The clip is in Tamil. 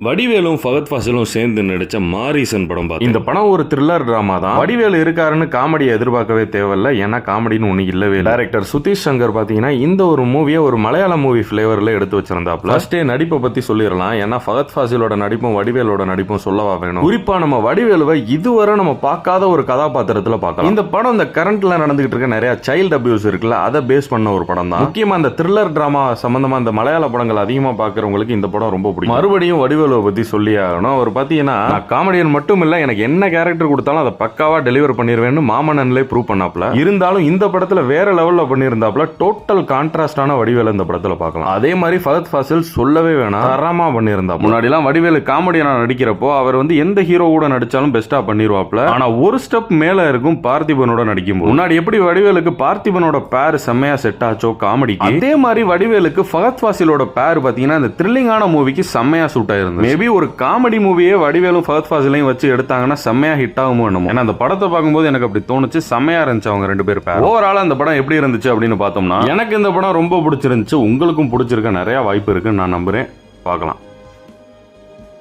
வடிவேலும் ஃபகத் ஃபாசிலும் சேர்ந்து நடிச்ச மாரீசன் படம் பார்த்து இந்த படம் ஒரு த்ரில்லர் டிராமா தான். வடிவேலு இருக்காருன்னு காமெடியை எதிர்பார்க்கவே தேவையில்லை, ஏன்னா காமெடின்னு ஒண்ணு இல்லவே இல்லை. டைரக்டர் சுதீஷ் சங்கர் பாத்தீங்கன்னா இந்த ஒரு மூவியை ஒரு மலையாள மூவி பிளேவர்ல எடுத்து வச்சிருந்தாப்ல. ஃபர்ஸ்டே நடிப்பை பத்தி சொல்லிடலாம், ஏன்னா ஃபகத் ஃபாசிலோட நடிப்பும் வடிவேலோட நடிப்பும் சொல்லவா வேணும். குறிப்பா நம்ம வடிவேலுவை இதுவரை நம்ம பார்க்காத ஒரு கதாபாத்திரத்துல பார்க்கலாம். இந்த படம் இந்த கரண்ட்ல நடந்துகிட்டு இருக்க நிறைய சைல்டு அபியூஸ் இருக்குல்ல, அதை பேஸ் பண்ண ஒரு படம் தான். முக்கியமா அந்த த்ரில்லர் டிராமா சம்பந்தமா இந்த மலையாள படங்கள் அதிகமா பாக்குறவங்களுக்கு இந்த படம் ரொம்ப பிடிக்கும். மறுபடியும் வடிவேலு பத்தி சொல்லி ஆகணும். அவர் பாத்தீங்கன்னா காமெடியன் மட்டும் இல்ல, எனக்கு என்ன கேரக்டர் கொடுத்தாலும் அதை பக்காவா டெலிவர் பண்ணிடுவேன்னு மாமன்னன்லே ப்ரூவ் பண்ணாப்ல. இருந்தாலும் இந்த படத்துல வேற லெவல்ல பண்ணியிருந்தாப்ல. டோட்டல் கான்ட்ராஸ்டான வடிவேலு இந்த படத்துல பார்க்கலாம். அதே மாதிரி ஃபகத் ஃபாசில் சொல்லவே வேணாம், தரமா பண்ணியிருந்தா. முன்னாடி எல்லாம் வடிவேலு காமெடியனா நடிக்கிறப்போ அவர் இந்த ஹீரோ கூட நடிச்சாலும் பெஸ்டா பண்ணிடுவாப்ல. ஆனா ஒரு ஸ்டெப் மேல இருக்கும் பார்த்திபனோட நடிக்கும். முன்னாடி எப்படி வடிவேலுக்கு பார்த்திபனோட பேர் செம்மையா செட் ஆச்சோ காமெடிக்கு, அதே மாதிரி வடிவேலுக்கு ஃபகத் ஃபாசிலோட பேர் பாத்தீங்கன்னா இந்த த்ரில்லிங்கான மூவிக்கு செம்மையா சூட் ஆயிருந்தது. மேபி ஒரு காமெடி மூவியே வடிவேலும் ஃபகத் ஃபாசிலையும் வச்சு எடுத்தாங்கன்னா செம்மையா ஹிட் ஆகுமோ என்னமோ. ஏன்னா அந்த படத்தை பார்க்கும்போது எனக்கு அப்படி தோணுச்சு, செம்மையா இருந்துச்சு அவங்க ரெண்டு பேர் பேர். ஓவரால் அந்த படம் எப்படி இருந்துச்சு அப்படின்னு பார்த்தோம்னா எனக்கு இந்த படம் ரொம்ப பிடிச்சிருந்துச்சு. உங்களுக்கும் பிடிச்சிருக்க நிறைய வாய்ப்பு இருக்குன்னு நான் நம்புறேன். பார்க்கலாம்.